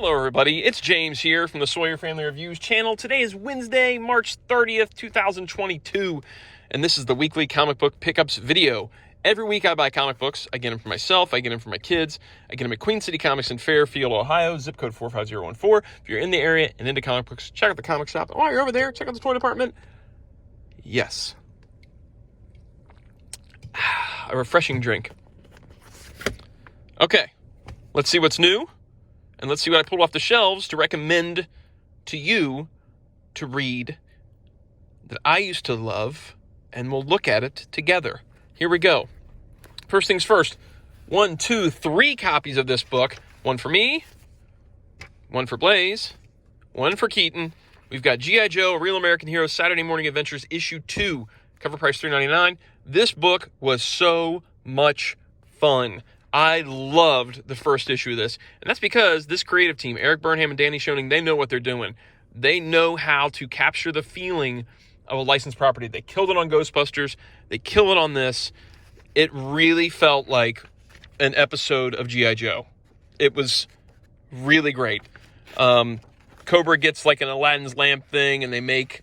Hello everybody, it's James here from the Sawyer Family Reviews channel. Today is Wednesday, March 30th, 2022, and this is the weekly comic book pickups video. Every week I buy comic books. I get them for myself, I get them for my kids. I get them at Queen City Comics in Fairfield, Ohio, zip code 45014. If you're in the area and into comic books, check out the comic shop. And while you're over there, check out the toy department. Yes. A refreshing drink. Okay, let's see what's new. And let's see what I pulled off the shelves to recommend to you to read that I used to love, and we'll look at it together. Here we go. First things first, 1, 2, 3 copies of this book. One for me, one for Blaze, one for Keaton. We've got G.I.Joe, Real American Heroes, Saturday Morning Adventures, issue 2, cover price $3.99. This book was so much fun. I loved the first issue of this, and that's because this creative team, Eric Burnham and Danny Schoening, they know what they're doing. They know how to capture the feeling of a licensed property. They killed it on Ghostbusters. They kill it on this. It really felt like an episode of G.I. Joe. It was really great. Cobra gets like an Aladdin's lamp thing, and they make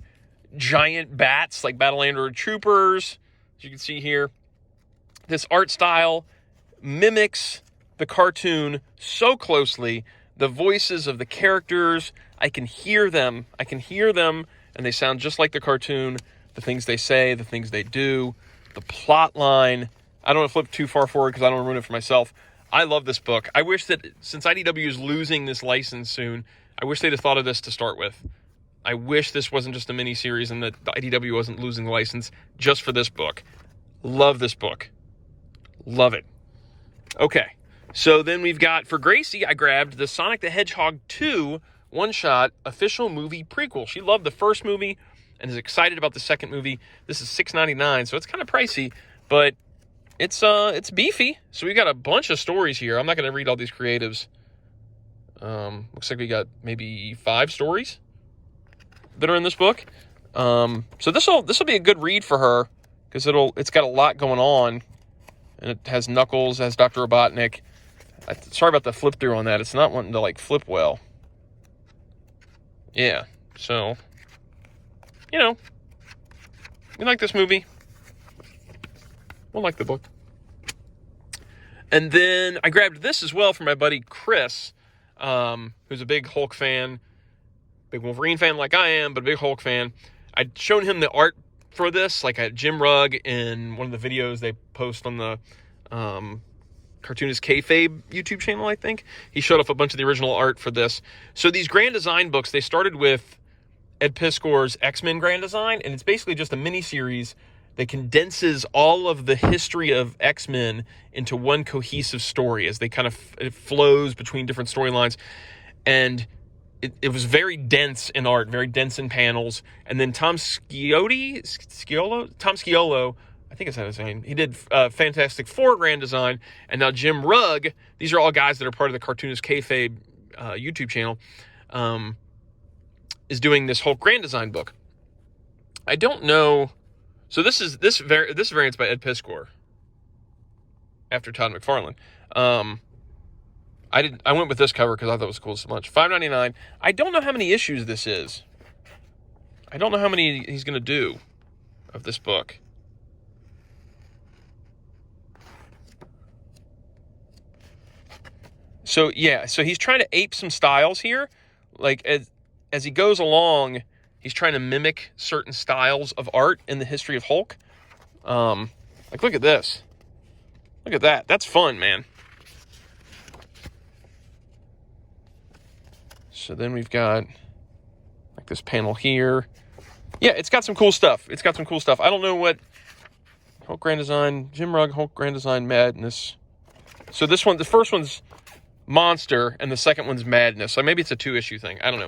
giant bats like Battle Android Troopers, as you can see here. This art style mimics the cartoon so closely. The voices of the characters, I can hear them, and they sound just like the cartoon. The things they say, the things they do, the plot line. I don't want to flip too far forward because I don't want to ruin it for myself. I love this book. I wish that, since IDW is losing this license soon, I wish they'd have thought of this to start with. I wish this wasn't just a mini-series and that the IDW wasn't losing the license just for this book. Love this book. Love it. Okay, so then we've got, for Gracie, I grabbed the Sonic the Hedgehog 2 one-shot official movie prequel. She loved the first movie and is excited about the second movie. This is $6.99, so it's kind of pricey, but it's beefy. So we got a bunch of stories here. I'm not going to read all these creatives. Looks like we got maybe 5 stories that are in this book. So this will be a good read for her because it's got a lot going on. And it has Knuckles, it has Dr. Robotnik. Sorry about the flip through on that. It's not wanting to like flip well. Yeah, so, you know, we like this movie. We'll like the book. And then I grabbed this as well from my buddy Chris, who's a big Hulk fan, big Wolverine fan like I am, but a big Hulk fan. I'd shown him the art for this, like a Jim Rugg in one of the videos they post on the Cartoonist Kayfabe YouTube channel, I think. He showed off a bunch of the original art for this. So these Grand Design books, they started with Ed Piskor's X-Men Grand Design, and it's basically just a mini-series that condenses all of the history of X-Men into one cohesive story as they kind of, it flows between different storylines. And it was very dense in art, very dense in panels. And then Tom Sciolo, I think it's how his name. He did Fantastic Four Grand Design. And now Jim Rugg, these are all guys that are part of the Cartoonist Kayfabe YouTube channel, is doing this whole Grand Design book. I don't know. So this variant's by Ed Piskor after Todd McFarlane. I went with this cover because I thought it was cool so much. $5.99. I don't know how many issues this is. I don't know how many he's going to do of this book. So, yeah. So he's trying to ape some styles here. Like, as he goes along, he's trying to mimic certain styles of art in the history of Hulk. Like, look at this. Look at that. That's fun, man. So then we've got like this panel here. Yeah, it's got some cool stuff. I don't know what Hulk Grand Design, Jim Rugg, Hulk Grand Design Madness. So this one, the first one's Monster, and the second one's Madness. So maybe it's a 2-issue thing. I don't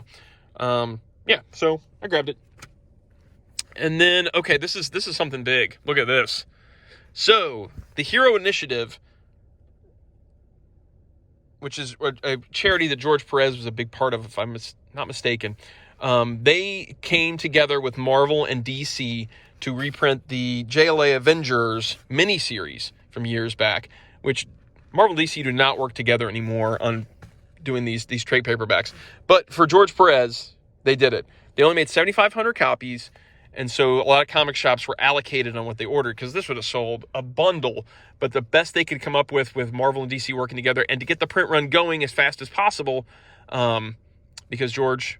know. Yeah, so I grabbed it. And then, okay, this is something big. Look at this. So the Hero Initiative, which is a charity that George Perez was a big part of, if I'm not mistaken. They came together with Marvel and DC to reprint the JLA Avengers miniseries from years back, which Marvel and DC do not work together anymore on doing these trade paperbacks. But for George Perez, they did it. They only made 7,500 copies, and so a lot of comic shops were allocated on what they ordered, because this would have sold a bundle. But the best they could come up with Marvel and DC working together, and to get the print run going as fast as possible, because George,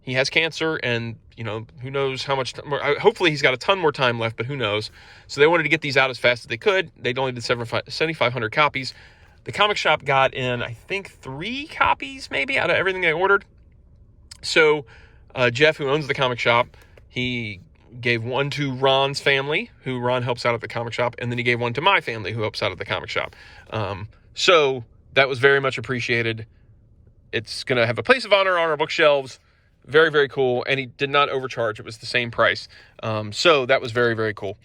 he has cancer, and who knows how much more. Hopefully he's got a ton more time left, but who knows. So they wanted to get these out as fast as they could. They only did 7,500 copies. The comic shop got in, I think, 3 copies maybe out of everything they ordered. So Jeff, who owns the comic shop, he gave one to Ron's family, who Ron helps out at the comic shop, and then he gave one to my family, who helps out at the comic shop. So that was very much appreciated. It's going to have a place of honor on our bookshelves. Very, very cool. And he did not overcharge. It was the same price. So that was very, very cool.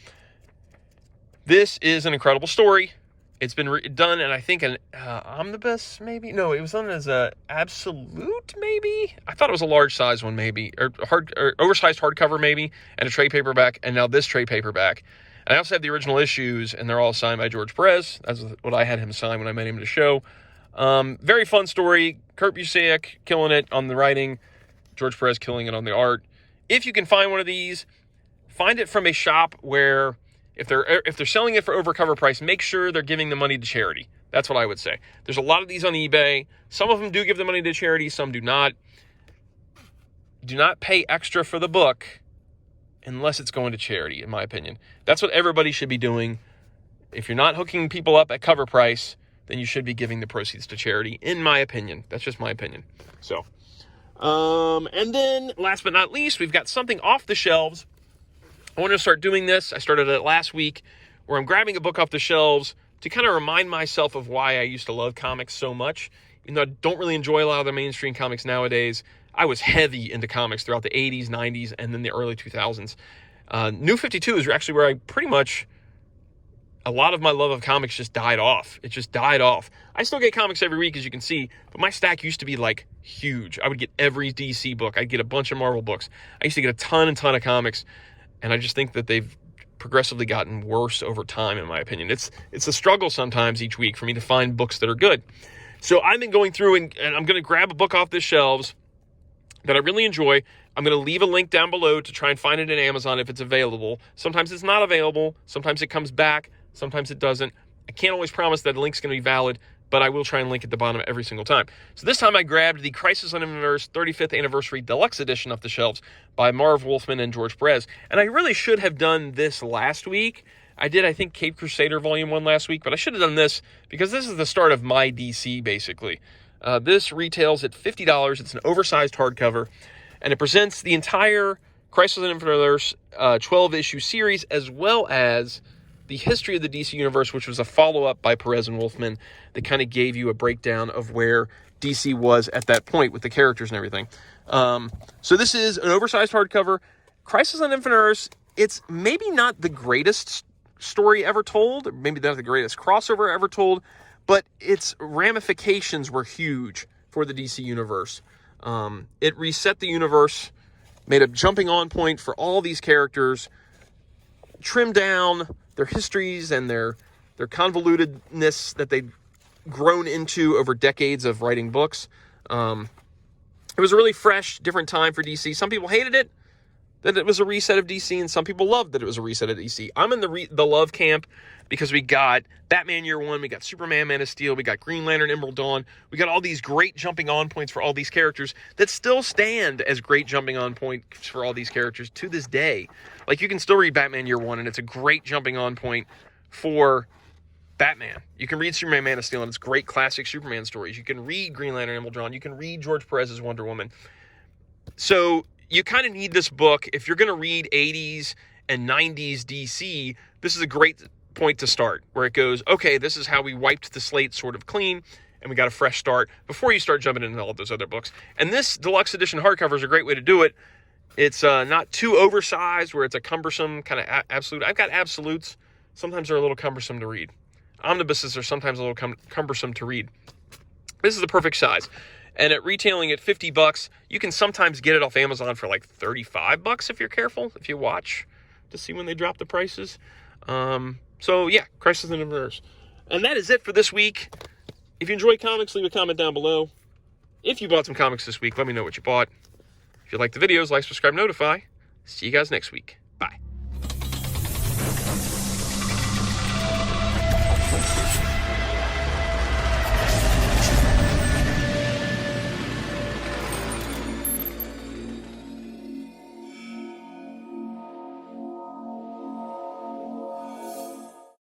This is an incredible story. It's been done, and I think an omnibus, maybe? No, it was done as a absolute, maybe? I thought it was a large size one, maybe. Or oversized hardcover, maybe, and a trade paperback, and now this trade paperback. And I also have the original issues, and they're all signed by George Perez. That's what I had him sign when I met him at a show. Very fun story. Kurt Busiek killing it on the writing. George Perez killing it on the art. If you can find one of these, find it from a shop where, if they're selling it for overcover price, make sure they're giving the money to charity. That's what I would say. There's a lot of these on eBay. Some of them do give the money to charity, some do not. Do not pay extra for the book unless it's going to charity, in my opinion. That's what everybody should be doing. If you're not hooking people up at cover price, then you should be giving the proceeds to charity, in my opinion. That's just my opinion. So, and then last but not least, we've got something off the shelves. I want to start doing this. I started it last week, where I'm grabbing a book off the shelves to kind of remind myself of why I used to love comics so much. Even though I don't really enjoy a lot of the mainstream comics nowadays, I was heavy into comics throughout the 80s, 90s, and then the early 2000s. New 52 is actually where I pretty much, a lot of my love of comics just died off. It just died off. I still get comics every week, as you can see, but my stack used to be like huge. I would get every DC book. I'd get a bunch of Marvel books. I used to get a ton of comics. And I just think that they've progressively gotten worse over time, in my opinion. It's a struggle sometimes each week for me to find books that are good. So I've been going through, and I'm going to grab a book off the shelves that I really enjoy. I'm going to leave a link down below to try and find it in Amazon if it's available. Sometimes it's not available. Sometimes it comes back. Sometimes it doesn't. I can't always promise that the link's going to be valid, but I will try and link at the bottom every single time. So this time I grabbed the Crisis on Infinite Earths 35th Anniversary Deluxe Edition off the shelves by Marv Wolfman and George Perez. And I really should have done this last week. I did, I think, Cape Crusader Volume 1 last week, but I should have done this because this is the start of my DC, basically. This retails at $50. It's an oversized hardcover, and it presents the entire Crisis on Infinite Earths 12-issue series, as well as the history of the DC Universe, which was a follow-up by Perez and Wolfman that kind of gave you a breakdown of where DC was at that point with the characters and everything. So this is an oversized hardcover. Crisis on Infinite Earths, it's maybe not the greatest story ever told, maybe not the greatest crossover ever told, but its ramifications were huge for the DC Universe. It reset the universe, made a jumping on point for all these characters, trimmed down their histories and their convolutedness that they'd grown into over decades of writing books. It was a really fresh, different time for DC. Some people hated it, that it was a reset of DC, and some people loved that it was a reset of DC. I'm in the love camp because we got Batman Year One, we got Superman Man of Steel, we got Green Lantern Emerald Dawn, we got all these great jumping on points for all these characters that still stand as great jumping on points for all these characters to this day. Like, you can still read Batman Year One, and it's a great jumping on point for Batman. You can read Superman Man of Steel, and it's great classic Superman stories. You can read Green Lantern Emerald Dawn, you can read George Perez's Wonder Woman. So you kind of need this book. If you're going to read 80s and 90s DC, this is a great point to start, where it goes, okay, this is how we wiped the slate sort of clean, and we got a fresh start before you start jumping into all of those other books. And this deluxe edition hardcover is a great way to do it. It's not too oversized, where it's a cumbersome kind of absolute. I've got absolutes. Sometimes they're a little cumbersome to read. Omnibuses are sometimes a little cumbersome to read. This is the perfect size. And at retailing at $50, you can sometimes get it off Amazon for like $35 if you're careful, if you watch to see when they drop the prices. So yeah, Crisis on Infinite Earths. And that is it for this week. If you enjoy comics, leave a comment down below. If you bought some comics this week, let me know what you bought. If you like the videos, like, subscribe, notify. See you guys next week. Bye.